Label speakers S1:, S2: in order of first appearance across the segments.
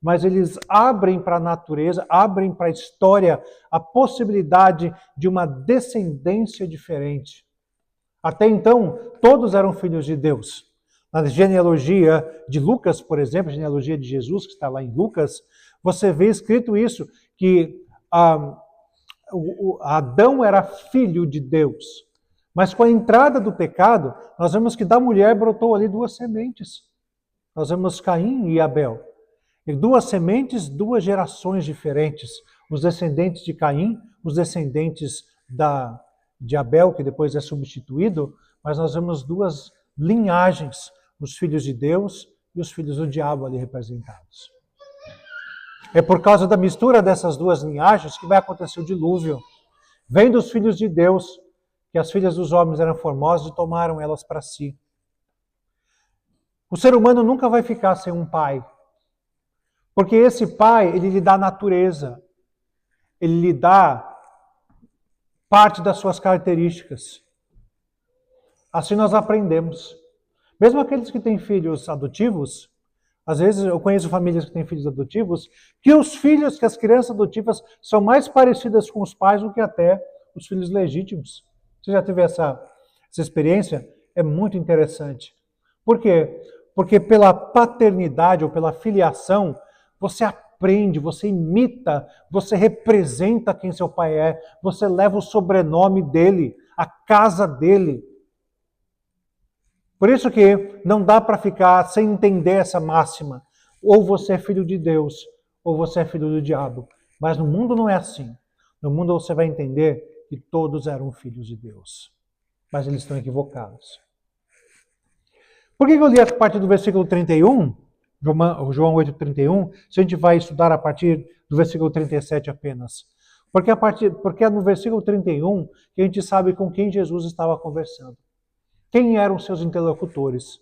S1: mas eles abrem para a natureza, abrem para a história a possibilidade de uma descendência diferente. Até então, todos eram filhos de Deus. Na genealogia de Lucas, por exemplo, a genealogia de Jesus, que está lá em Lucas, você vê escrito isso, que Adão era filho de Deus. Mas com a entrada do pecado, nós vemos que da mulher brotou ali duas sementes. Nós vemos Caim e Abel. E duas sementes, duas gerações diferentes. Os descendentes de Caim, os descendentes de Abel, que depois é substituído, mas nós vemos duas linhagens, os filhos de Deus e os filhos do diabo ali representados. É por causa da mistura dessas duas linhagens que vai acontecer o dilúvio. Vem dos filhos de Deus, que as filhas dos homens eram formosas e tomaram elas para si. O ser humano nunca vai ficar sem um pai. Porque esse pai, ele lhe dá natureza. Ele lhe dá parte das suas características. Assim nós aprendemos. Mesmo aqueles que têm filhos adotivos, às vezes eu conheço famílias que têm filhos adotivos, que as crianças adotivas são mais parecidas com os pais do que até os filhos legítimos. Você já teve essa experiência? É muito interessante. Por quê? Porque pela paternidade ou pela filiação, você aprende, você imita, você representa quem seu pai é, você leva o sobrenome dele, a casa dele. Por isso que não dá para ficar sem entender essa máxima. Ou você é filho de Deus, ou você é filho do diabo. Mas no mundo não é assim. No mundo você vai entender que todos eram filhos de Deus. Mas eles estão equivocados. Por que eu li a partir do versículo 31, João 8,31, se a gente vai estudar a partir do versículo 37 apenas? Porque é no versículo 31 que a gente sabe com quem Jesus estava conversando. Quem eram seus interlocutores?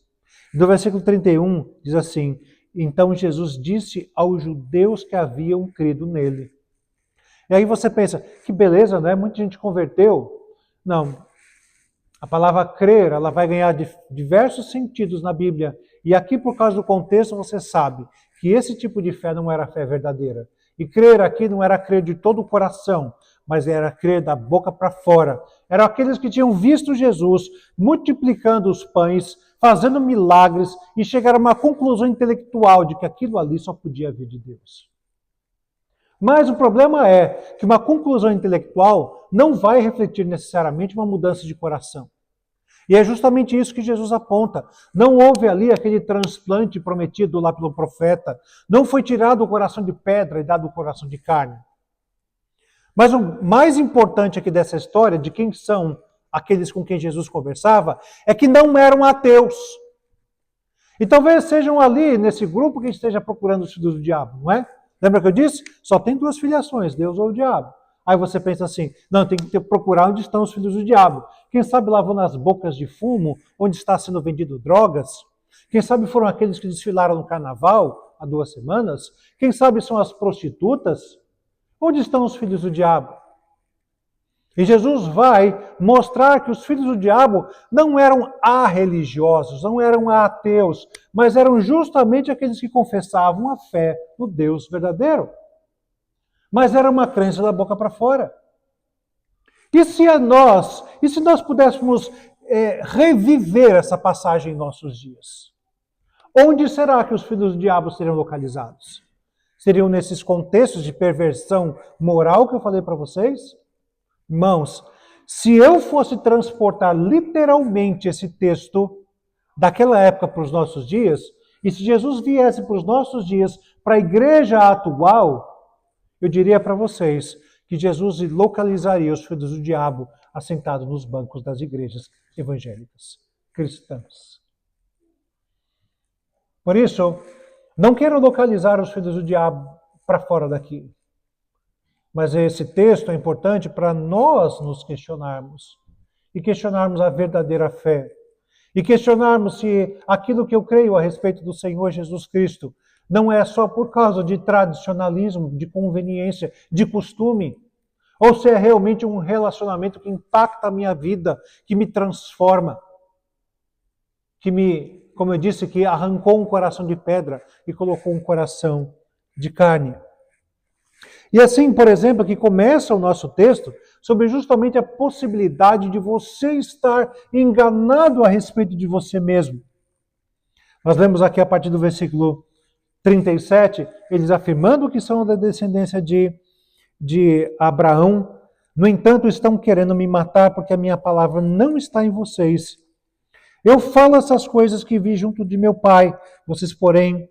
S1: No versículo 31 diz assim: então Jesus disse aos judeus que haviam crido nele. E aí você pensa, que beleza, né? Muita gente converteu. Não. A palavra crer, ela vai ganhar diversos sentidos na Bíblia. E aqui, por causa do contexto, você sabe que esse tipo de fé não era fé verdadeira. E crer aqui não era crer de todo o coração, mas era crer da boca para fora. Eram aqueles que tinham visto Jesus multiplicando os pães, fazendo milagres e chegaram a uma conclusão intelectual de que aquilo ali só podia vir de Deus. Mas o problema é que uma conclusão intelectual não vai refletir necessariamente uma mudança de coração. E é justamente isso que Jesus aponta. Não houve ali aquele transplante prometido lá pelo profeta. Não foi tirado o coração de pedra e dado o coração de carne. Mas o mais importante aqui dessa história, de quem são aqueles com quem Jesus conversava, é que não eram ateus. E talvez sejam ali, nesse grupo, que esteja procurando os filhos do diabo, não é? Lembra que eu disse? Só tem duas filiações, Deus ou o diabo. Aí você pensa assim, não, tem que procurar onde estão os filhos do diabo. Quem sabe lá vão nas bocas de fumo, onde está sendo vendido drogas? Quem sabe foram aqueles que desfilaram no carnaval há 2 semanas? Quem sabe são as prostitutas? Onde estão os filhos do diabo? E Jesus vai mostrar que os filhos do diabo não eram arreligiosos, não eram ateus, mas eram justamente aqueles que confessavam a fé no Deus verdadeiro. Mas era uma crença da boca para fora. E se nós pudéssemos reviver essa passagem em nossos dias? Onde será que os filhos do diabo seriam localizados? Seriam nesses contextos de perversão moral que eu falei para vocês? Irmãos, se eu fosse transportar literalmente esse texto daquela época para os nossos dias, e se Jesus viesse para os nossos dias, para a igreja atual, eu diria para vocês que Jesus localizaria os filhos do diabo assentados nos bancos das igrejas evangélicas, cristãs. Por isso, não quero localizar os filhos do diabo para fora daqui. Mas esse texto é importante para nós nos questionarmos. E questionarmos a verdadeira fé. E questionarmos se aquilo que eu creio a respeito do Senhor Jesus Cristo não é só por causa de tradicionalismo, de conveniência, de costume. Ou se é realmente um relacionamento que impacta a minha vida, que me transforma. Como eu disse, que arrancou um coração de pedra e colocou um coração de carne. E assim, por exemplo, que começa o nosso texto sobre justamente a possibilidade de você estar enganado a respeito de você mesmo. Nós lemos aqui a partir do versículo 37, eles afirmando que são da descendência de Abraão, no entanto estão querendo me matar porque a minha palavra não está em vocês. Eu falo essas coisas que vi junto de meu pai, vocês porém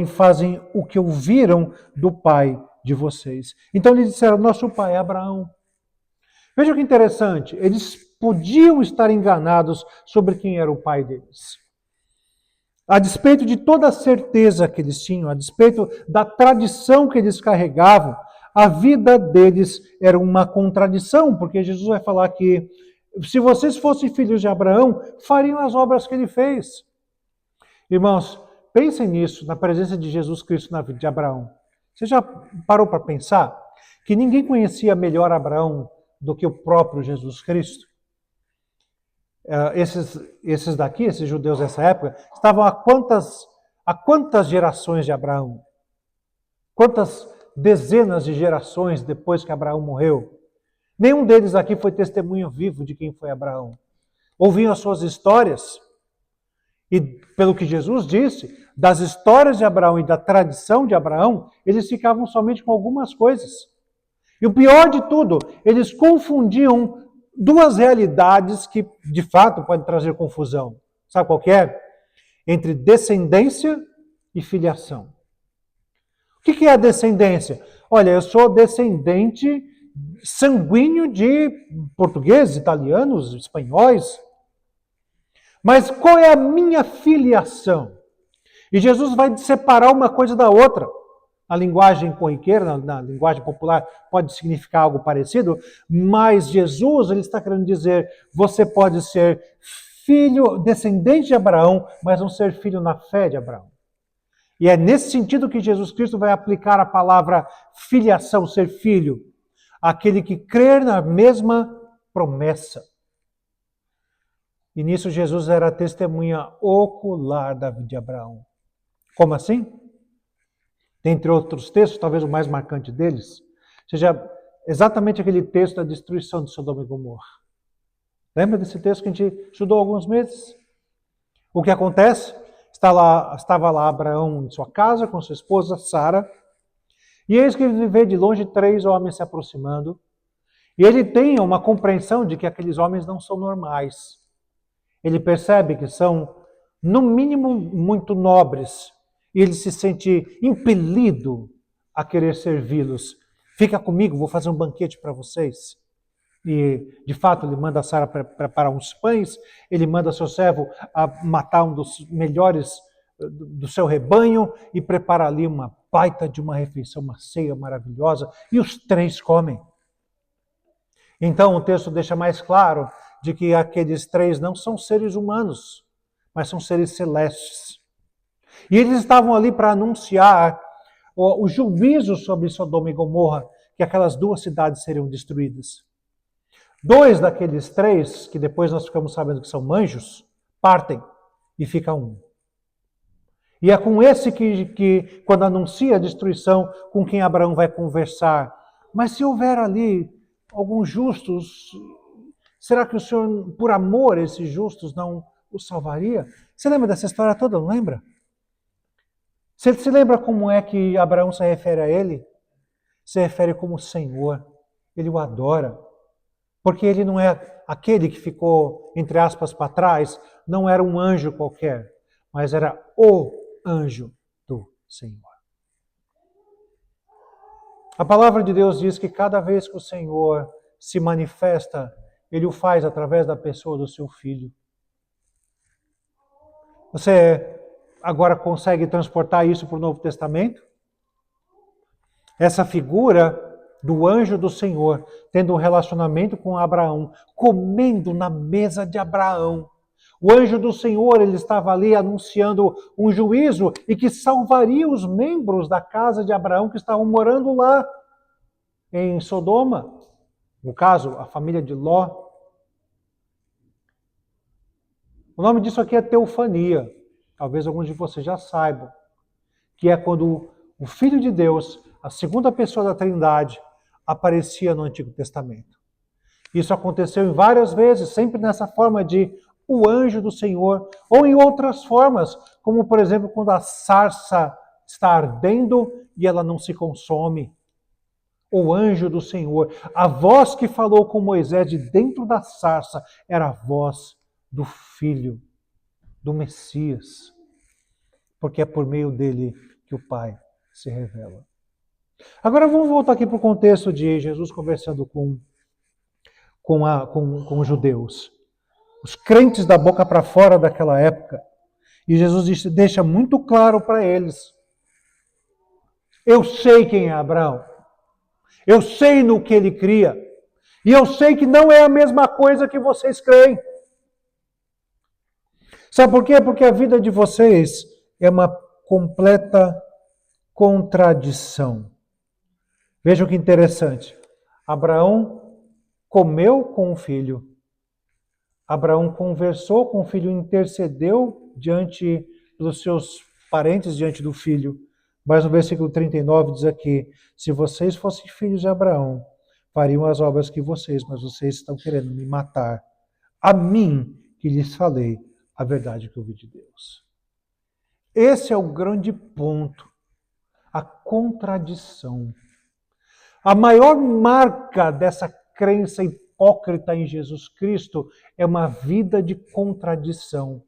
S1: fazem o que ouviram do pai de vocês. Então eles disseram, nosso pai é Abraão. Veja que interessante, eles podiam estar enganados sobre quem era o pai deles. A despeito de toda a certeza que eles tinham, a despeito da tradição que eles carregavam, a vida deles era uma contradição, porque Jesus vai falar que se vocês fossem filhos de Abraão, fariam as obras que ele fez. Irmãos, pensem nisso, na presença de Jesus Cristo na vida de Abraão. Você já parou para pensar que ninguém conhecia melhor Abraão do que o próprio Jesus Cristo? Esses daqui, esses judeus dessa época, estavam a quantas gerações de Abraão? Quantas dezenas de gerações depois que Abraão morreu? Nenhum deles aqui foi testemunho vivo de quem foi Abraão. Ouviam as suas histórias e, pelo que Jesus disse, das histórias de Abraão e da tradição de Abraão, eles ficavam somente com algumas coisas. E o pior de tudo, eles confundiam duas realidades que, de fato, podem trazer confusão. Sabe qual que é? Entre descendência e filiação. O que é a descendência? Olha, eu sou descendente sanguíneo de portugueses, italianos, espanhóis. Mas qual é a minha filiação? E Jesus vai separar uma coisa da outra. Na linguagem corriqueira, na linguagem popular, pode significar algo parecido, mas Jesus, ele está querendo dizer, você pode ser filho, descendente de Abraão, mas não ser filho na fé de Abraão. E é nesse sentido que Jesus Cristo vai aplicar a palavra filiação, ser filho, aquele que crer na mesma promessa. E nisso Jesus era a testemunha ocular da vida de Abraão. Como assim? Dentre outros textos, talvez o mais marcante deles, seja exatamente aquele texto da destruição de Sodoma e Gomorra. Lembra desse texto que a gente estudou há alguns meses? O que acontece? Estava lá Abraão em sua casa com sua esposa Sara, e eis que ele vê de longe 3 homens se aproximando, e ele tem uma compreensão de que aqueles homens não são normais. Ele percebe que são, no mínimo, muito nobres, e ele se sente impelido a querer servi-los. Fica comigo, vou fazer um banquete para vocês. E, de fato, ele manda a Sara preparar uns pães, ele manda seu servo a matar um dos melhores do seu rebanho e prepara ali uma baita de uma refeição, uma ceia maravilhosa, e os 3 comem. Então, o texto deixa mais claro de que aqueles 3 não são seres humanos, mas são seres celestes. E eles estavam ali para anunciar o juízo sobre Sodoma e Gomorra, que aquelas 2 cidades seriam destruídas. 2 daqueles 3, que depois nós ficamos sabendo que são anjos, partem e fica 1. E é com esse que quando anuncia a destruição, com quem Abraão vai conversar. Mas se houver ali alguns justos, será que o Senhor, por amor a esses justos, não os salvaria? Você lembra dessa história toda, não lembra? Você se lembra como é que Abraão se refere a ele? Se refere como Senhor. Ele o adora. Porque ele não é aquele que ficou, entre aspas, para trás, não era um anjo qualquer, mas era o anjo do Senhor. A palavra de Deus diz que cada vez que o Senhor se manifesta, ele o faz através da pessoa do seu Filho. Você agora consegue transportar isso para o Novo Testamento? Essa figura do anjo do Senhor, tendo um relacionamento com Abraão, comendo na mesa de Abraão. O anjo do Senhor, ele estava ali anunciando um juízo e que salvaria os membros da casa de Abraão que estavam morando lá em Sodoma. No caso, a família de Ló. O nome disso aqui é teofania. talvez alguns de vocês já saibam, que é quando o Filho de Deus, a segunda pessoa da Trindade, aparecia no Antigo Testamento. Isso aconteceu em várias vezes, sempre nessa forma de o anjo do Senhor, ou em outras formas, como por exemplo quando a sarça está ardendo e ela não se consome. O anjo do Senhor, a voz que falou com Moisés de dentro da sarça, era a voz do Filho, do Messias, porque é por meio dele que o Pai se revela. Agora vamos voltar aqui para o contexto de Jesus conversando com os judeus. Os crentes da boca para fora daquela época. E Jesus deixa muito claro para eles. Eu sei quem é Abraão. Eu sei no que ele cria. E eu sei que não é a mesma coisa que vocês creem. Sabe por quê? Porque a vida de vocês é uma completa contradição. Vejam que interessante. Abraão comeu com o filho. Abraão conversou com o filho, intercedeu diante dos seus parentes, diante do filho. Mas no versículo 39 diz aqui, se vocês fossem filhos de Abraão, fariam as obras que vocês, mas vocês estão querendo me matar. A mim, que lhes falei a verdade que eu vi de Deus. Esse é o grande ponto, a contradição. A maior marca dessa crença hipócrita em Jesus Cristo é uma vida de contradição.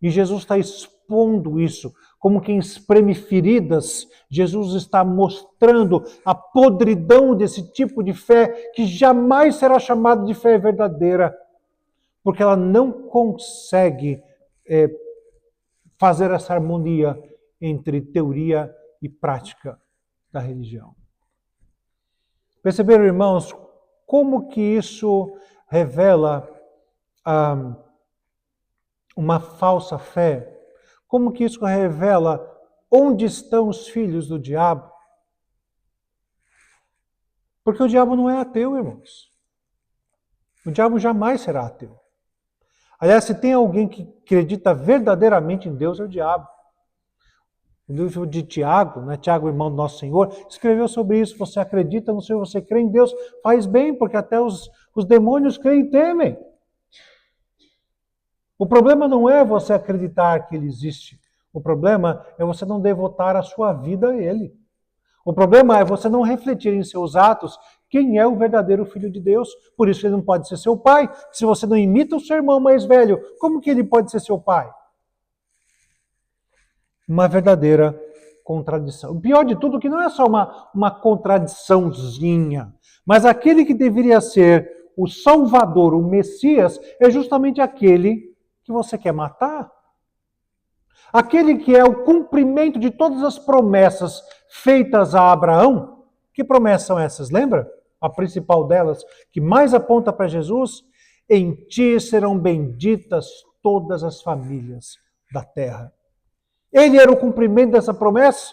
S1: E Jesus está expondo isso, como quem espreme feridas. Jesus está mostrando a podridão desse tipo de fé que jamais será chamada de fé verdadeira, porque ela não consegue fazer essa harmonia entre teoria e prática da religião. Perceberam, irmãos, como que isso revela uma falsa fé? Como que isso revela onde estão os filhos do diabo? Porque o diabo não é ateu, irmãos. O diabo jamais será ateu. Aliás, se tem alguém que acredita verdadeiramente em Deus, é o diabo. O livro de Tiago, né? Tiago, irmão do nosso Senhor, escreveu sobre isso. Você acredita no Senhor, você crê em Deus, faz bem, porque até os demônios creem e temem. O problema não é você acreditar que Ele existe. O problema é você não devotar a sua vida a Ele. O problema é você não refletir em seus atos quem é o verdadeiro Filho de Deus. Por isso Ele não pode ser seu pai. Se você não imita o seu irmão mais velho, como que Ele pode ser seu pai? Uma verdadeira contradição. O pior de tudo é que não é só uma contradiçãozinha, mas aquele que deveria ser o Salvador, o Messias, é justamente aquele que você quer matar. Aquele que é o cumprimento de todas as promessas feitas a Abraão. Que promessas são essas? Lembra? A principal delas, que mais aponta para Jesus, em ti serão benditas todas as famílias da terra. Ele era o cumprimento dessa promessa.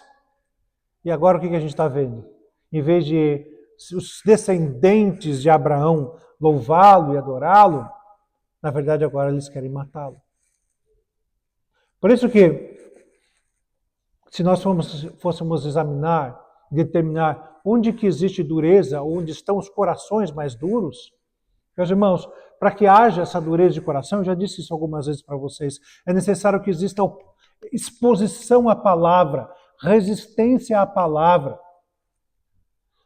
S1: E agora o que a gente está vendo? Em vez de os descendentes de Abraão louvá-lo e adorá-lo, na verdade agora eles querem matá-lo. Por isso que, se nós fôssemos examinar, determinar onde que existe dureza, onde estão os corações mais duros, meus irmãos, para que haja essa dureza de coração, eu já disse isso algumas vezes para vocês, é necessário que exista exposição à palavra, resistência à palavra.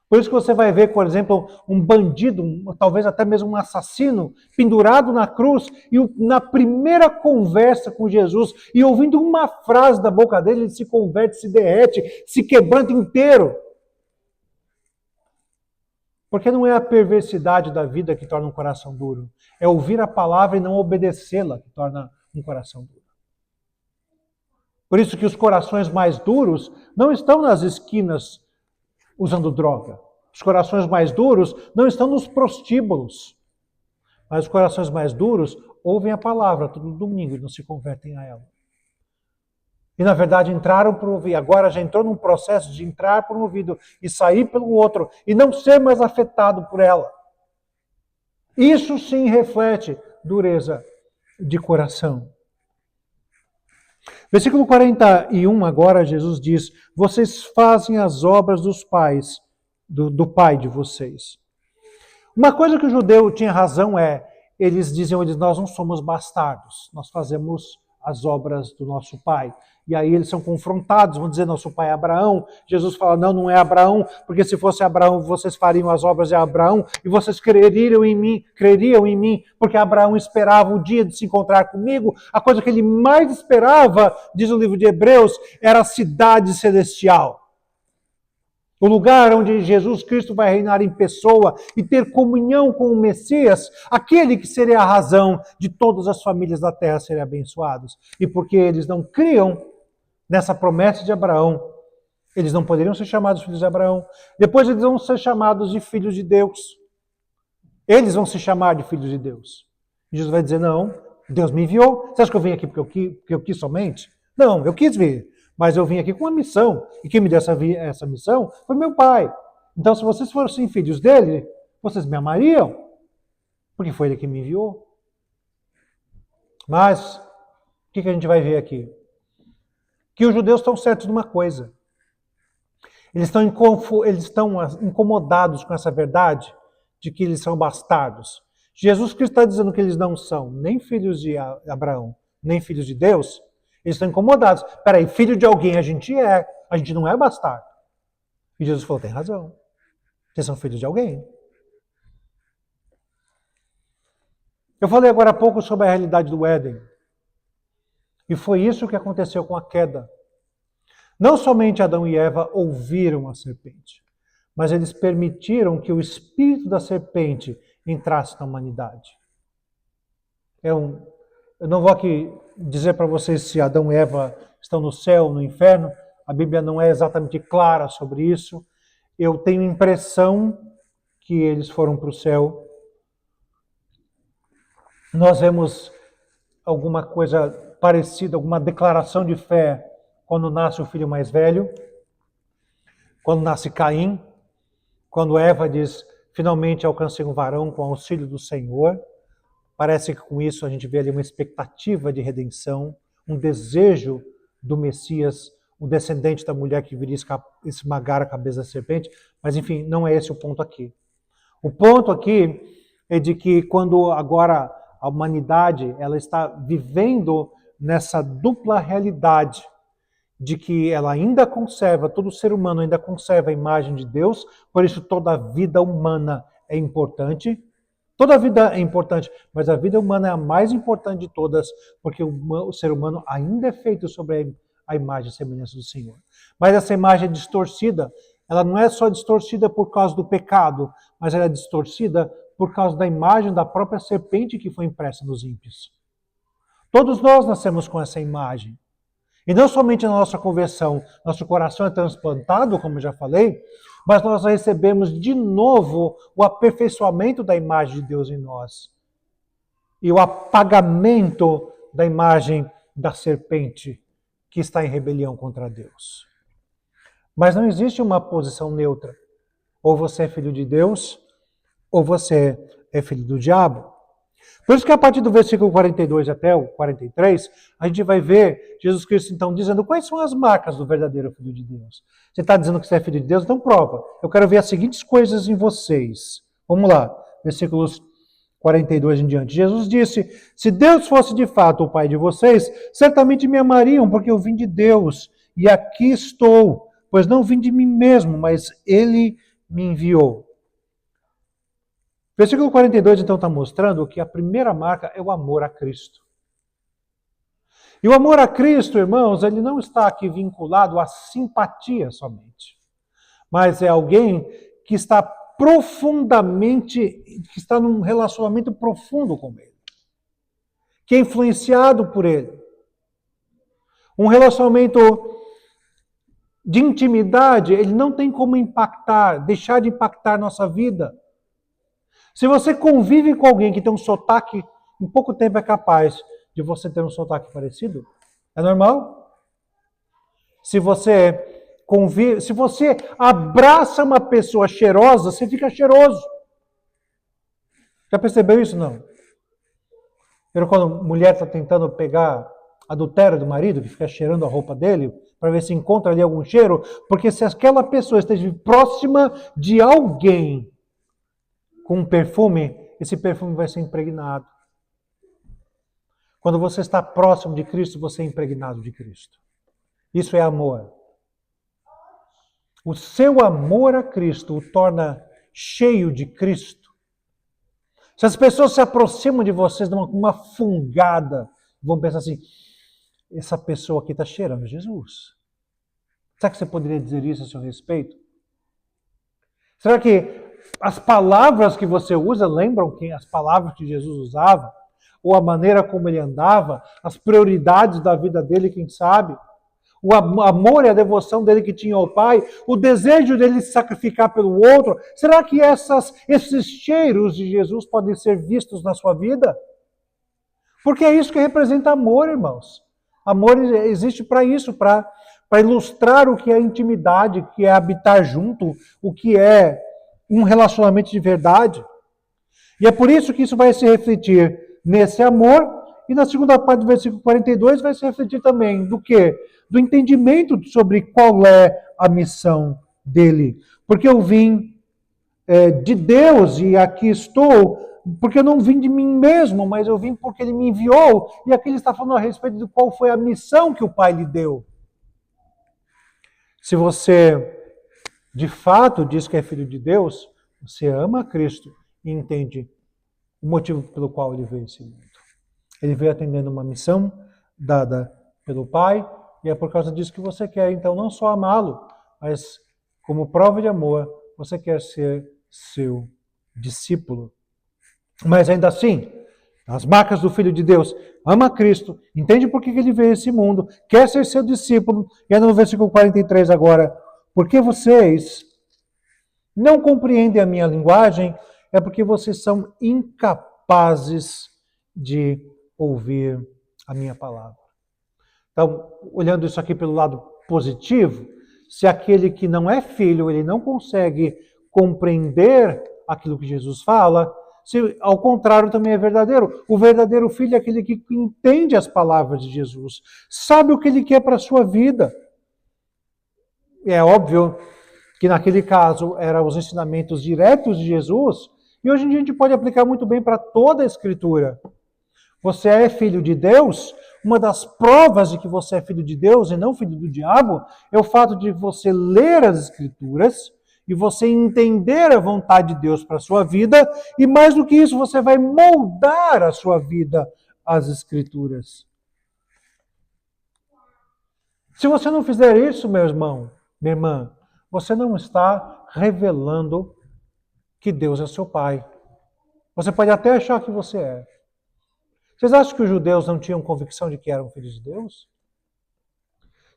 S1: Por isso que você vai ver, por exemplo, um bandido, talvez até mesmo um assassino, pendurado na cruz, e na primeira conversa com Jesus, e ouvindo uma frase da boca dele, ele se converte, se derrete, se quebranta inteiro. Porque não é a perversidade da vida que torna um coração duro, é ouvir a palavra e não obedecê-la que torna um coração duro. Por isso que os corações mais duros não estão nas esquinas usando droga. Os corações mais duros não estão nos prostíbulos. Mas os corações mais duros ouvem a palavra todo domingo e não se convertem a ela. E na verdade entraram por um ouvido, agora já entrou num processo de entrar por um ouvido e sair pelo outro e não ser mais afetado por ela. Isso sim reflete dureza de coração. Versículo 41, agora Jesus diz: vocês fazem as obras dos pais, do pai de vocês. Uma coisa que o judeu tinha razão eles diziam, nós não somos bastardos, nós fazemos as obras do nosso pai. E aí eles são confrontados, vão dizer, nosso pai é Abraão. Jesus fala, não, não é Abraão, porque se fosse Abraão, vocês fariam as obras de Abraão e vocês creriam em mim, porque Abraão esperava o dia de se encontrar comigo. A coisa que ele mais esperava, diz o livro de Hebreus, era a cidade celestial. O lugar onde Jesus Cristo vai reinar em pessoa e ter comunhão com o Messias, aquele que seria a razão de todas as famílias da terra serem abençoadas. E porque eles não criam nessa promessa de Abraão, eles não poderiam ser chamados filhos de Abraão. Depois eles vão ser chamados de filhos de Deus. Eles vão se chamar de filhos de Deus. E Jesus vai dizer, não, Deus me enviou. Você acha que eu vim aqui porque eu quis somente? Não, eu quis vir. Mas eu vim aqui com uma missão. E quem me deu essa missão foi meu pai. Então, se vocês fossem filhos dele, vocês me amariam. Porque foi ele que me enviou. Mas, o que a gente vai ver aqui? Que os judeus estão certos de uma coisa. Eles estão incomodados com essa verdade de que eles são bastardos. Jesus Cristo está dizendo que eles não são nem filhos de Abraão, nem filhos de Deus. Eles estão incomodados. Peraí, filho de alguém a gente não é bastardo. E Jesus falou, tem razão. Vocês são filhos de alguém. Eu falei agora há pouco sobre a realidade do Éden. E foi isso que aconteceu com a queda. Não somente Adão e Eva ouviram a serpente, mas eles permitiram que o espírito da serpente entrasse na humanidade. Eu não vou aqui dizer para vocês se Adão e Eva estão no céu ou no inferno. A Bíblia não é exatamente clara sobre isso. Eu tenho impressão que eles foram para o céu. Nós vemos alguma coisa parecida, alguma declaração de fé quando nasce o filho mais velho, quando nasce Caim, quando Eva diz, finalmente alcancei um varão com o auxílio do Senhor. Parece que com isso a gente vê ali uma expectativa de redenção, um desejo do Messias, o descendente da mulher que viria esmagar a cabeça da serpente, mas enfim, não é esse o ponto aqui. O ponto aqui é de que quando agora a humanidade ela está vivendo nessa dupla realidade de que ela ainda conserva, todo ser humano ainda conserva a imagem de Deus, por isso toda a vida humana é importante. Toda a vida é importante, mas a vida humana é a mais importante de todas, porque o ser humano ainda é feito sobre a imagem e semelhança do Senhor. Mas essa imagem é distorcida, ela não é só distorcida por causa do pecado, mas ela é distorcida por causa da imagem da própria serpente que foi impressa nos ímpios. Todos nós nascemos com essa imagem. E não somente na nossa conversão, nosso coração é transplantado, como eu já falei, mas nós recebemos de novo o aperfeiçoamento da imagem de Deus em nós. E o apagamento da imagem da serpente que está em rebelião contra Deus. Mas não existe uma posição neutra. Ou você é filho de Deus, ou você é filho do diabo. Por isso que a partir do versículo 42 até o 43, a gente vai ver Jesus Cristo então dizendo quais são as marcas do verdadeiro filho de Deus. Você está dizendo que você é filho de Deus? Então prova. Eu quero ver as seguintes coisas em vocês. Vamos lá, versículos 42 em diante. Jesus disse, se Deus fosse de fato o Pai de vocês, certamente me amariam, porque eu vim de Deus, e aqui estou, pois não vim de mim mesmo, mas Ele me enviou. Versículo 42, então, está mostrando que a primeira marca é o amor a Cristo. E o amor a Cristo, irmãos, ele não está aqui vinculado à simpatia somente. Mas é alguém que está que está num relacionamento profundo com Ele. Que é influenciado por Ele. Um relacionamento de intimidade, ele não tem como deixar de impactar nossa vida. Se você convive com alguém que tem um sotaque, em pouco tempo é capaz de você ter um sotaque parecido. É normal? Se você abraça uma pessoa cheirosa, você fica cheiroso. Já percebeu isso? Não. Quando a mulher está tentando pegar adultéria do marido, que fica cheirando a roupa dele, para ver se encontra ali algum cheiro, porque se aquela pessoa esteja próxima de alguém com um perfume, esse perfume vai ser impregnado. Quando você está próximo de Cristo, você é impregnado de Cristo. Isso é amor. O seu amor a Cristo o torna cheio de Cristo. Se as pessoas se aproximam de vocês com uma fungada, vão pensar assim, essa pessoa aqui está cheirando Jesus. Será que você poderia dizer isso a seu respeito? Será que as palavras que você usa lembram as palavras que Jesus usava? Ou a maneira como ele andava? As prioridades da vida dele, quem sabe? O amor e a devoção dele que tinha ao Pai? O desejo dele se sacrificar pelo outro? Será que esses cheiros de Jesus podem ser vistos na sua vida? Porque é isso que representa amor, irmãos. Amor existe para isso, para ilustrar o que é intimidade, o que é habitar junto, o que é um relacionamento de verdade. E é por isso que isso vai se refletir nesse amor, e na segunda parte do versículo 42 vai se refletir também do quê? Do entendimento sobre qual é a missão dele. Porque eu vim de Deus e aqui estou, porque eu não vim de mim mesmo, mas eu vim porque ele me enviou, e aqui ele está falando a respeito de qual foi a missão que o Pai lhe deu. Se você de fato diz que é filho de Deus, você ama a Cristo e entende o motivo pelo qual ele veio a esse mundo. Ele veio atendendo uma missão dada pelo Pai, e é por causa disso que você quer, então, não só amá-lo, mas como prova de amor, você quer ser seu discípulo. Mas ainda assim, as marcas do Filho de Deus, ama Cristo, entende por que ele veio a esse mundo, quer ser seu discípulo, e ainda no versículo 43 agora, porque vocês não compreendem a minha linguagem, é porque vocês são incapazes de ouvir a minha palavra. Então, olhando isso aqui pelo lado positivo, se aquele que não é filho, ele não consegue compreender aquilo que Jesus fala, se ao contrário também é verdadeiro. O verdadeiro filho é aquele que entende as palavras de Jesus, sabe o que ele quer para a sua vida. É óbvio que naquele caso eram os ensinamentos diretos de Jesus, e hoje em dia a gente pode aplicar muito bem para toda a Escritura. Você é filho de Deus, uma das provas de que você é filho de Deus e não filho do diabo é o fato de você ler as Escrituras e você entender a vontade de Deus para a sua vida, e mais do que isso, você vai moldar a sua vida às Escrituras. Se você não fizer isso, meu irmão, minha irmã, você não está revelando que Deus é seu Pai. Você pode até achar que você é. Vocês acham que os judeus não tinham convicção de que eram filhos de Deus?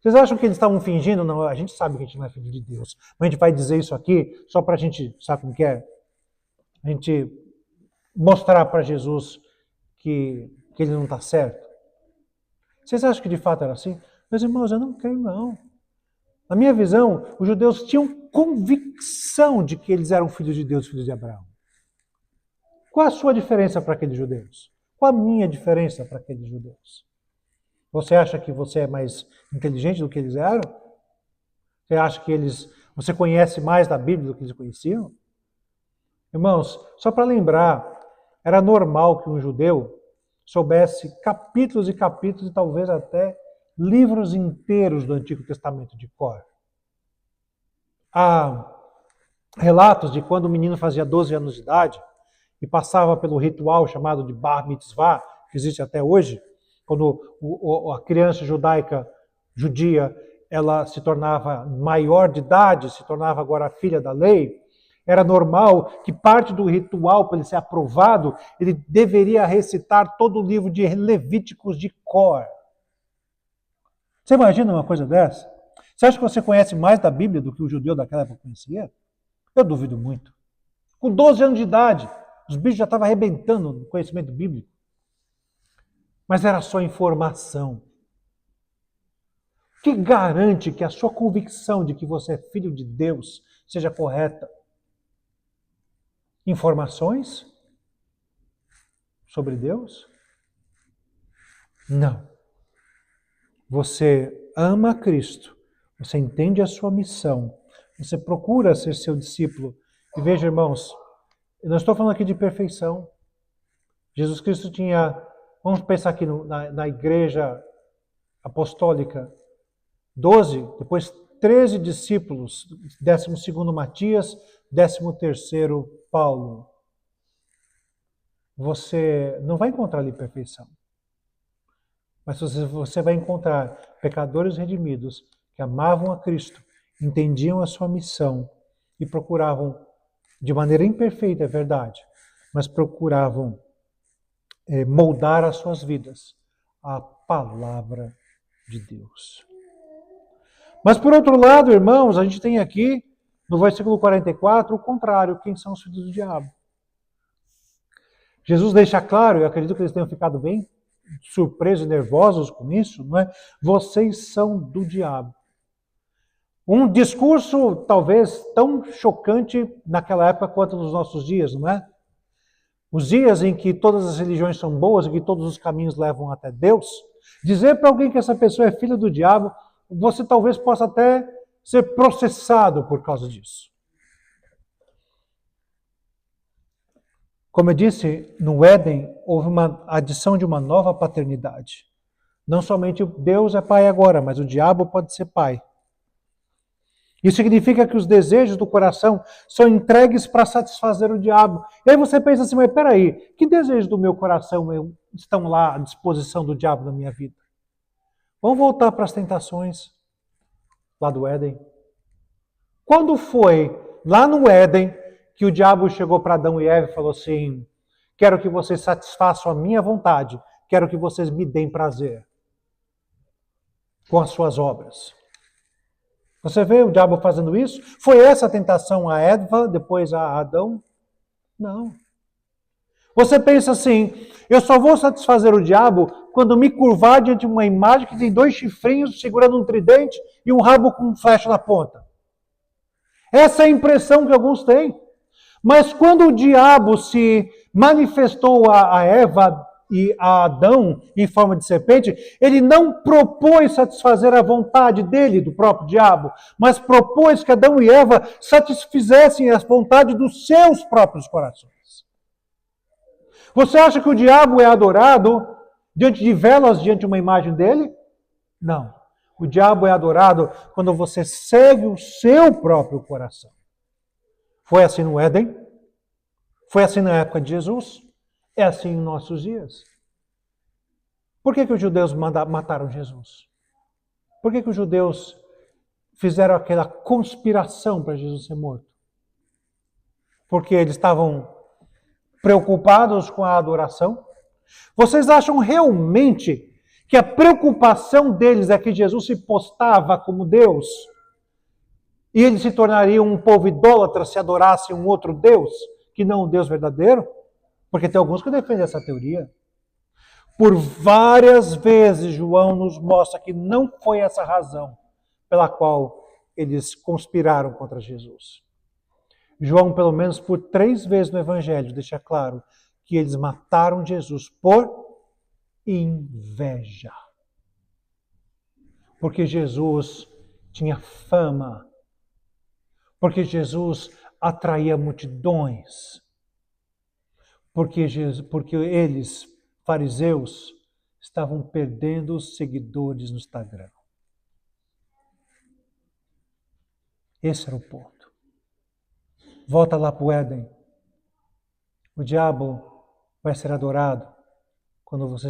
S1: Vocês acham que eles estavam fingindo? Não, a gente sabe que a gente não é filho de Deus. Mas a gente vai dizer isso aqui só para a gente, sabe como que é? A gente mostrar para Jesus que ele não está certo. Vocês acham que de fato era assim? Meus irmãos, eu não creio não. Na minha visão, os judeus tinham convicção de que eles eram filhos de Deus, filhos de Abraão. Qual a sua diferença para aqueles judeus? Qual a minha diferença para aqueles judeus? Você acha que você é mais inteligente do que eles eram? Você acha que você conhece mais da Bíblia do que eles conheciam? Irmãos, só para lembrar, era normal que um judeu soubesse capítulos e capítulos e talvez até livros inteiros do Antigo Testamento de cor. Há relatos de quando o menino fazia 12 anos de idade e passava pelo ritual chamado de Bar Mitzvah, que existe até hoje, quando a criança judia, ela se tornava maior de idade, se tornava agora filha da lei, era normal que parte do ritual, para ele ser aprovado, ele deveria recitar todo o livro de Levíticos de cor. Você imagina uma coisa dessa? Você acha que você conhece mais da Bíblia do que o judeu daquela época conhecia? Eu duvido muito. Com 12 anos de idade, os bichos já estavam arrebentando no conhecimento bíblico. Mas era só informação. O que garante que a sua convicção de que você é filho de Deus seja correta? Informações sobre Deus? Não. você ama Cristo, você entende a sua missão, você procura ser seu discípulo. E veja, irmãos, eu não estou falando aqui de perfeição. Jesus Cristo tinha, vamos pensar aqui na igreja apostólica, 12, depois 13 discípulos, 12º Matias, 13º Paulo. Você não vai encontrar ali perfeição. Mas você vai encontrar pecadores redimidos que amavam a Cristo, entendiam a sua missão e procuravam, de maneira imperfeita, é verdade, mas procuravam moldar as suas vidas à palavra de Deus. Mas por outro lado, irmãos, a gente tem aqui, no versículo 44, o contrário, quem são os filhos do diabo. Jesus deixa claro, e eu acredito que eles tenham ficado bem surpresos e nervosos com isso, não é? Vocês são do diabo. Um discurso talvez tão chocante naquela época quanto nos nossos dias, não é? Os dias em que todas as religiões são boas e que todos os caminhos levam até Deus, dizer para alguém que essa pessoa é filha do diabo, você talvez possa até ser processado por causa disso. Como eu disse, no Éden houve uma adição de uma nova paternidade. Não somente Deus é pai agora, mas o diabo pode ser pai. Isso significa que os desejos do coração são entregues para satisfazer o diabo. E aí você pensa assim, mas peraí, que desejos do meu coração estão lá à disposição do diabo na minha vida? Vamos voltar para as tentações lá do Éden. Quando foi lá no Éden que o diabo chegou para Adão e Eva e falou assim, quero que vocês satisfaçam a minha vontade, quero que vocês me deem prazer com as suas obras. Você vê o diabo fazendo isso? Foi essa a tentação a Eva, depois a Adão? Não. Você pensa assim, eu só vou satisfazer o diabo quando me curvar diante de uma imagem que tem 2 chifrinhos segurando um tridente e um rabo com flecha na ponta. Essa é a impressão que alguns têm. Mas quando o diabo se manifestou a Eva e a Adão em forma de serpente, ele não propôs satisfazer a vontade dele, do próprio diabo, mas propôs que Adão e Eva satisfizessem a vontade dos seus próprios corações. Você acha que o diabo é adorado diante de velas, diante de uma imagem dele? Não. O diabo é adorado quando você segue o seu próprio coração. Foi assim no Éden, foi assim na época de Jesus, é assim em nossos dias. Por que os judeus mataram Jesus? Por que os judeus fizeram aquela conspiração para Jesus ser morto? Porque eles estavam preocupados com a adoração? Vocês acham realmente que a preocupação deles é que Jesus se postava como Deus? E eles se tornariam um povo idólatra se adorassem um outro Deus, que não o Deus verdadeiro? Porque tem alguns que defendem essa teoria. Por várias vezes, João nos mostra que não foi essa a razão pela qual eles conspiraram contra Jesus. João, pelo menos por 3 vezes no Evangelho, deixa claro que eles mataram Jesus por inveja. Porque Jesus tinha fama. Porque Jesus atraía multidões. Porque eles, fariseus, estavam perdendo os seguidores no Instagram. Esse era o ponto. Volta lá para o Éden. O diabo vai ser adorado quando você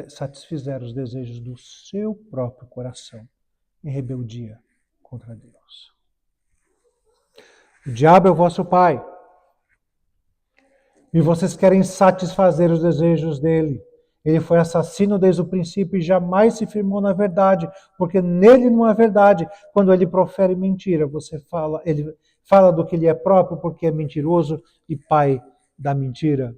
S1: satisfizer os desejos do seu próprio coração em rebeldia contra Deus. O diabo é o vosso pai. E vocês querem satisfazer os desejos dele. Ele foi assassino desde o princípio e jamais se firmou na verdade, porque nele não há verdade. Quando ele profere mentira, ele fala do que ele é próprio, porque é mentiroso e pai da mentira.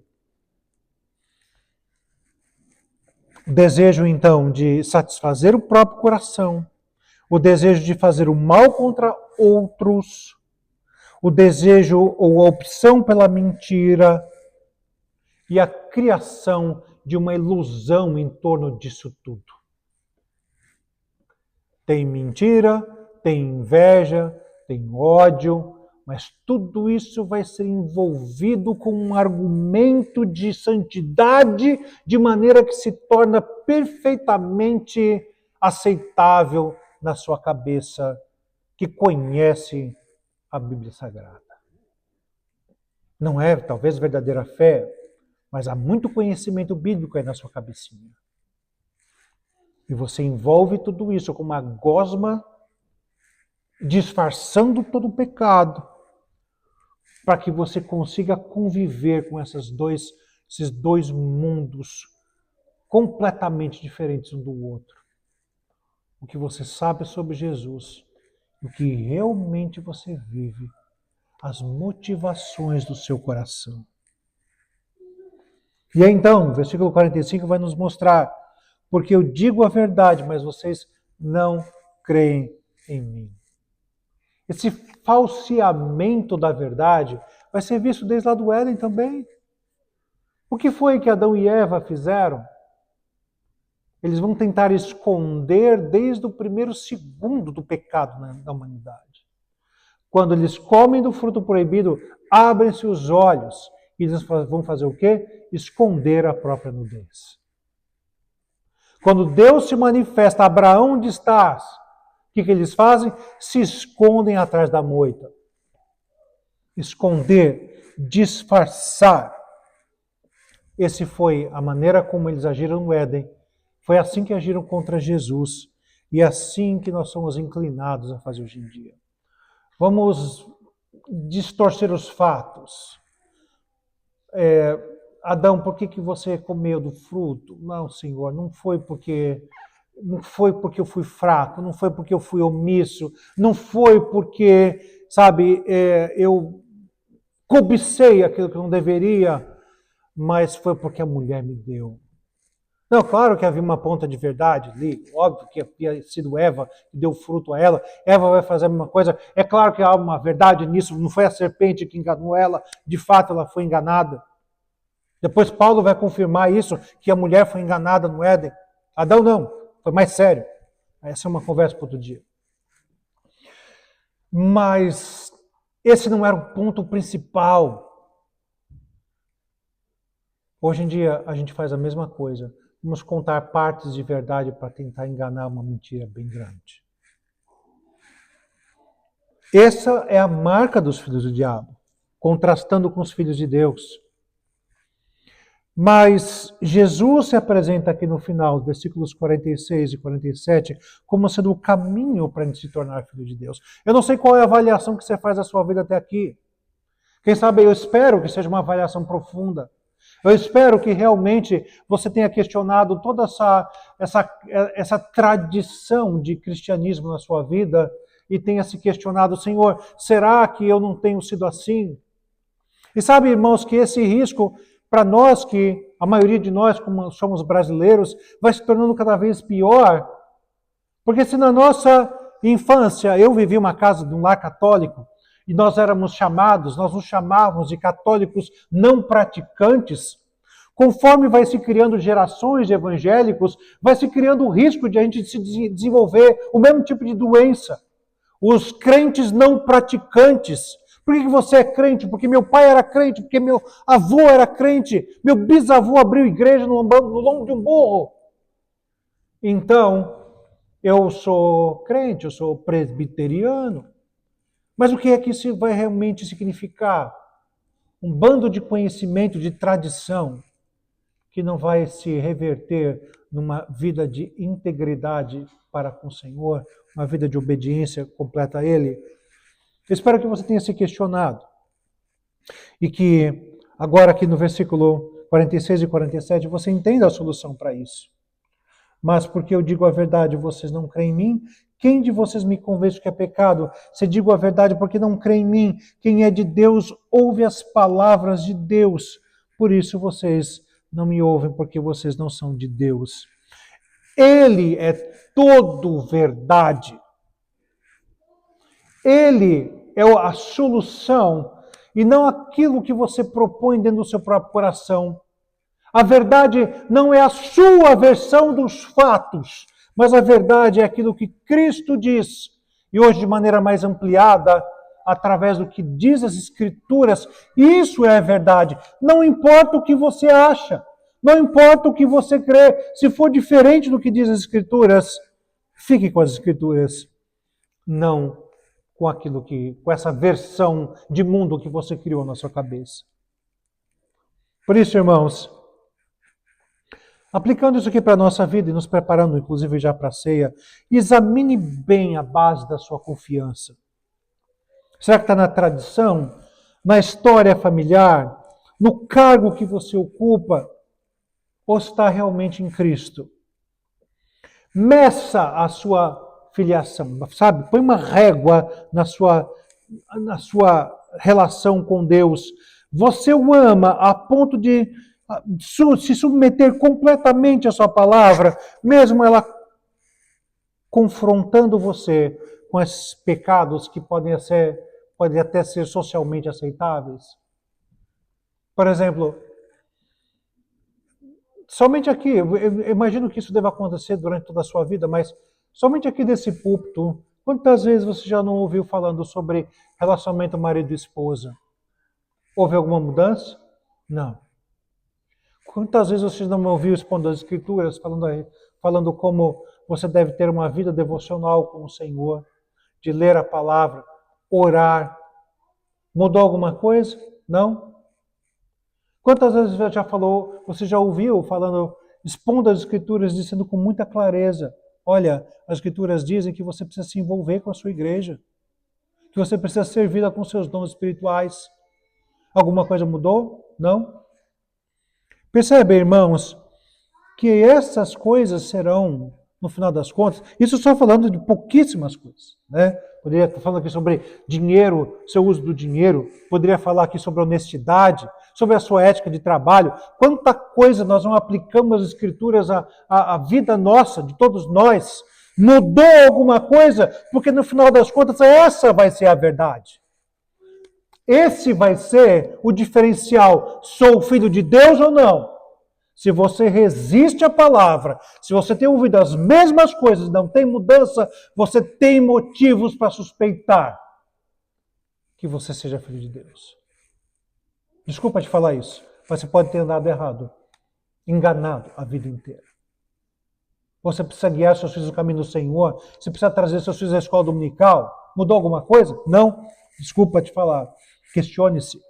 S1: O desejo, então, de satisfazer o próprio coração, o desejo de fazer o mal contra outros, o desejo ou a opção pela mentira e a criação de uma ilusão em torno disso tudo. Tem mentira, tem inveja, tem ódio, mas tudo isso vai ser envolvido com um argumento de santidade, de maneira que se torna perfeitamente aceitável na sua cabeça, que conhece a Bíblia Sagrada. Não é, talvez, verdadeira fé, mas há muito conhecimento bíblico aí na sua cabecinha. E você envolve tudo isso com uma gosma, disfarçando todo o pecado, para que você consiga conviver com esses dois mundos completamente diferentes um do outro. O que você sabe sobre Jesus, o que realmente você vive, as motivações do seu coração. E aí, então, o versículo 45 vai nos mostrar, porque eu digo a verdade, mas vocês não creem em mim. Esse falseamento da verdade vai ser visto desde lá do Éden também. O que foi que Adão e Eva fizeram? Eles vão tentar esconder desde o primeiro segundo do pecado da humanidade. Quando eles comem do fruto proibido, abrem-se os olhos e eles vão fazer o quê? Esconder a própria nudez. Quando Deus se manifesta, Abraão, onde estás? O que eles fazem? Se escondem atrás da moita. Esconder, disfarçar. Essa foi a maneira como eles agiram no Éden. Foi assim que agiram contra Jesus. E é assim que nós somos inclinados a fazer hoje em dia. Vamos distorcer os fatos. Adão, por que você comeu do fruto? Não, Senhor, não foi porque eu fui fraco, não foi porque eu fui omisso, não foi porque, eu cobicei aquilo que eu não deveria, mas foi porque a mulher me deu. Não, claro que havia uma ponta de verdade ali, óbvio que havia sido Eva que deu fruto a ela, Eva vai fazer a mesma coisa, é claro que há uma verdade nisso, não foi a serpente que enganou ela, de fato ela foi enganada. Depois Paulo vai confirmar isso, que a mulher foi enganada no Éden. Adão não, foi mais sério. Essa é uma conversa para outro dia. Mas esse não era o ponto principal. Hoje em dia a gente faz a mesma coisa. Vamos contar partes de verdade para tentar enganar uma mentira bem grande. Essa é a marca dos filhos do diabo, contrastando com os filhos de Deus. Mas Jesus se apresenta aqui no final, versículos 46 e 47, como sendo o caminho para a gente se tornar filho de Deus. Eu não sei qual é a avaliação que você faz da sua vida até aqui. Quem sabe eu espero que seja uma avaliação profunda. Eu espero que realmente você tenha questionado toda essa tradição de cristianismo na sua vida e tenha se questionado, Senhor, será que eu não tenho sido assim? E sabe, irmãos, que esse risco, para nós, que a maioria de nós, como somos brasileiros, vai se tornando cada vez pior. Porque se na nossa infância eu vivi uma casa de um lar católico, e nós nos chamávamos de católicos não praticantes, conforme vai se criando gerações de evangélicos, vai se criando o risco de a gente se desenvolver o mesmo tipo de doença. Os crentes não praticantes. Por que você é crente? Porque meu pai era crente, porque meu avô era crente, meu bisavô abriu igreja no lombo de um burro. Então, eu sou crente, eu sou presbiteriano. Mas o que é que isso vai realmente significar? Um bando de conhecimento, de tradição, que não vai se reverter numa vida de integridade para com o Senhor, uma vida de obediência completa a Ele. Eu espero que você tenha se questionado. E que agora aqui no versículo 46 e 47 você entenda a solução para isso. Mas porque eu digo a verdade, vocês não creem em mim? Quem de vocês me convence que é pecado? Se digo a verdade porque não crê em mim, quem é de Deus ouve as palavras de Deus. Por isso vocês não me ouvem, porque vocês não são de Deus. Ele é todo verdade. Ele é a solução e não aquilo que você propõe dentro do seu próprio coração. A verdade não é a sua versão dos fatos, Mas a verdade é aquilo que Cristo diz. E hoje, de maneira mais ampliada, através do que diz as Escrituras, isso é a verdade. Não importa o que você acha, não importa o que você crê. Se for diferente do que diz as Escrituras, fique com as Escrituras. Não com essa versão de mundo que você criou na sua cabeça. Por isso, irmãos, aplicando isso aqui para a nossa vida e nos preparando, inclusive, já para a ceia, examine bem a base da sua confiança. Será que está na tradição, na história familiar, no cargo que você ocupa, ou está realmente em Cristo? Meça a sua filiação, sabe? Põe uma régua na sua relação com Deus. Você o ama a ponto de se submeter completamente à sua palavra, mesmo ela confrontando você com esses pecados que podem até ser socialmente aceitáveis. Por exemplo, somente aqui, eu imagino que isso deva acontecer durante toda a sua vida, mas somente aqui desse púlpito, quantas vezes você já não ouviu falando sobre relacionamento marido e esposa? Houve alguma mudança? Não. Quantas vezes você não me ouviu expondo as Escrituras, falando como você deve ter uma vida devocional com o Senhor, de ler a palavra, orar? Mudou alguma coisa? Não? Quantas vezes você já ouviu expondo as Escrituras, dizendo com muita clareza, olha, as Escrituras dizem que você precisa se envolver com a sua igreja, que você precisa servir com seus dons espirituais. Alguma coisa mudou? Não? Percebe, irmãos, que essas coisas serão, no final das contas, isso só falando de pouquíssimas coisas, né? Poderia estar falando aqui sobre dinheiro, seu uso do dinheiro, poderia falar aqui sobre honestidade, sobre a sua ética de trabalho. Quanta coisa nós não aplicamos as Escrituras à vida nossa, de todos nós. Mudou alguma coisa? Porque no final das contas, essa vai ser a verdade. Esse vai ser o diferencial. Sou filho de Deus ou não? Se você resiste à palavra, se você tem ouvido as mesmas coisas, não tem mudança, você tem motivos para suspeitar que você seja filho de Deus. Desculpa te falar isso, mas você pode ter andado errado, enganado a vida inteira. Você precisa guiar seus filhos no caminho do Senhor, você precisa trazer seus filhos à escola dominical. Mudou alguma coisa? Não. Desculpa te falar. Questione-se.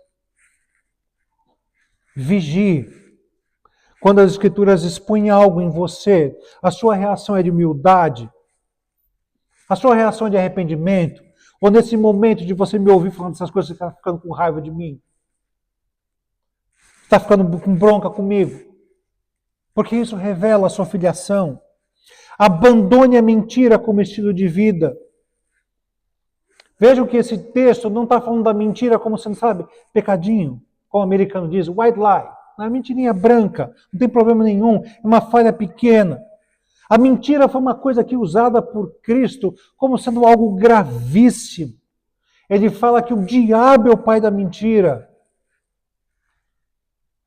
S1: Vigie. Quando as Escrituras expõem algo em você, a sua reação é de humildade? A sua reação é de arrependimento? Ou nesse momento de você me ouvir falando essas coisas, você está ficando com raiva de mim? Está ficando com bronca comigo? Porque isso revela a sua filiação. Abandone a mentira como estilo de vida. Vejam que esse texto não está falando da mentira como você não sabe, pecadinho, como o americano diz, white lie. Não é mentirinha branca, não tem problema nenhum, é uma falha pequena. A mentira foi uma coisa aqui usada por Cristo como sendo algo gravíssimo. Ele fala que o diabo é o pai da mentira.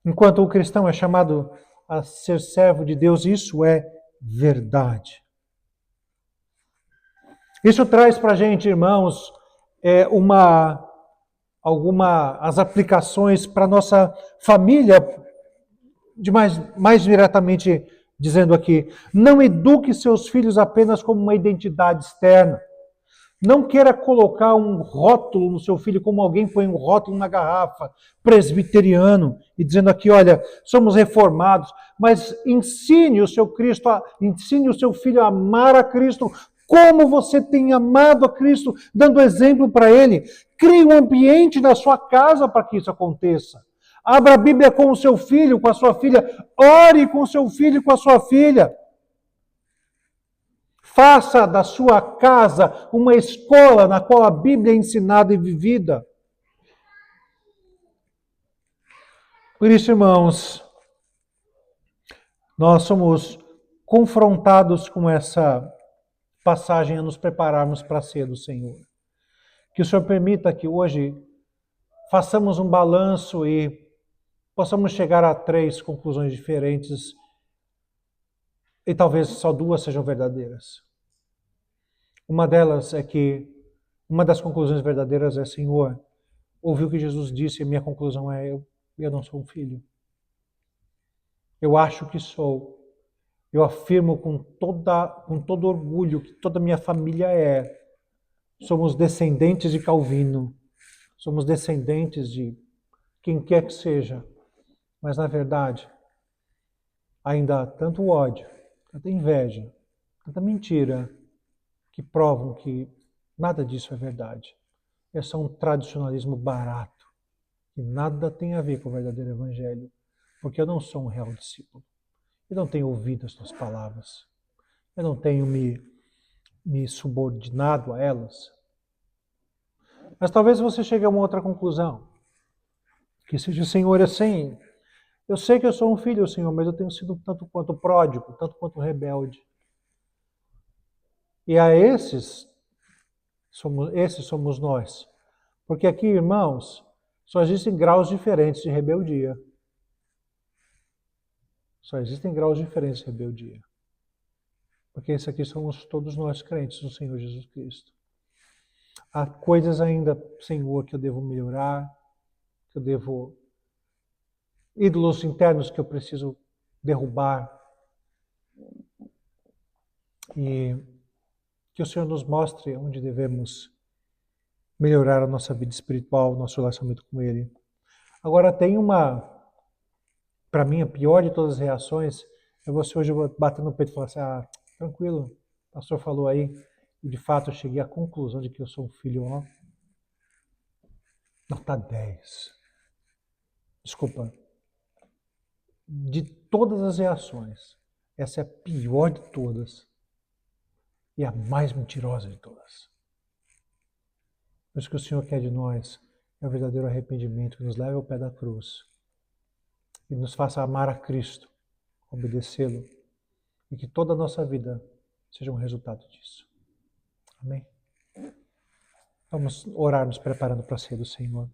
S1: Enquanto o cristão é chamado a ser servo de Deus, isso é verdade. Isso traz para a gente, irmãos, as aplicações para a nossa família, mais diretamente dizendo aqui, não eduque seus filhos apenas como uma identidade externa. Não queira colocar um rótulo no seu filho como alguém põe um rótulo na garrafa, presbiteriano, e dizendo aqui, olha, somos reformados, mas ensine o seu filho a amar a Cristo, como você tem amado a Cristo, dando exemplo para ele. Crie um ambiente na sua casa para que isso aconteça. Abra a Bíblia com o seu filho, com a sua filha. Ore com o seu filho e com a sua filha. Faça da sua casa uma escola na qual a Bíblia é ensinada e vivida. Por isso, irmãos, nós somos confrontados com essa passagem a nos prepararmos para a ceia do Senhor. Que o Senhor permita que hoje façamos um balanço e possamos chegar a 3 conclusões diferentes E talvez só duas sejam verdadeiras. Uma delas é que, uma das conclusões verdadeiras é, Senhor, ouvi o que Jesus disse e minha conclusão é, eu não sou um filho. Eu acho que sou. Eu afirmo com todo orgulho que toda a minha família é. Somos descendentes de Calvino. Somos descendentes de quem quer que seja. Mas, na verdade, ainda há tanto ódio, tanta inveja, tanta mentira, que provam que nada disso é verdade. É só um tradicionalismo barato, que nada tem a ver com o verdadeiro evangelho, porque eu não sou um real discípulo. Eu não tenho ouvido as tuas palavras. Eu não tenho me subordinado a elas. Mas talvez você chegue a uma outra conclusão. Que seja, Senhor, assim, eu sei que eu sou um filho, Senhor, mas eu tenho sido tanto quanto pródigo, tanto quanto rebelde. E a esses somos nós. Porque aqui, irmãos, só existem graus diferentes de rebeldia. Só existem graus diferentes de rebeldia. Porque esse aqui somos todos nós crentes no Senhor Jesus Cristo. Há coisas ainda, Senhor, que eu devo melhorar, que eu devo... ídolos internos que eu preciso derrubar. E que o Senhor nos mostre onde devemos melhorar a nossa vida espiritual, nosso relacionamento com Ele. Agora tem para mim, a pior de todas as reações é você hoje bater no peito e falar assim, tranquilo, o pastor falou aí, e de fato eu cheguei à conclusão de que eu sou um filho, nota 10. Desculpa. De todas as reações, essa é a pior de todas e a mais mentirosa de todas. Mas o que o Senhor quer de nós é o verdadeiro arrependimento que nos leve ao pé da cruz e nos faça amar a Cristo, obedecê-lo, e que toda a nossa vida seja um resultado disso. Amém? Vamos orar nos preparando para a ceia do Senhor.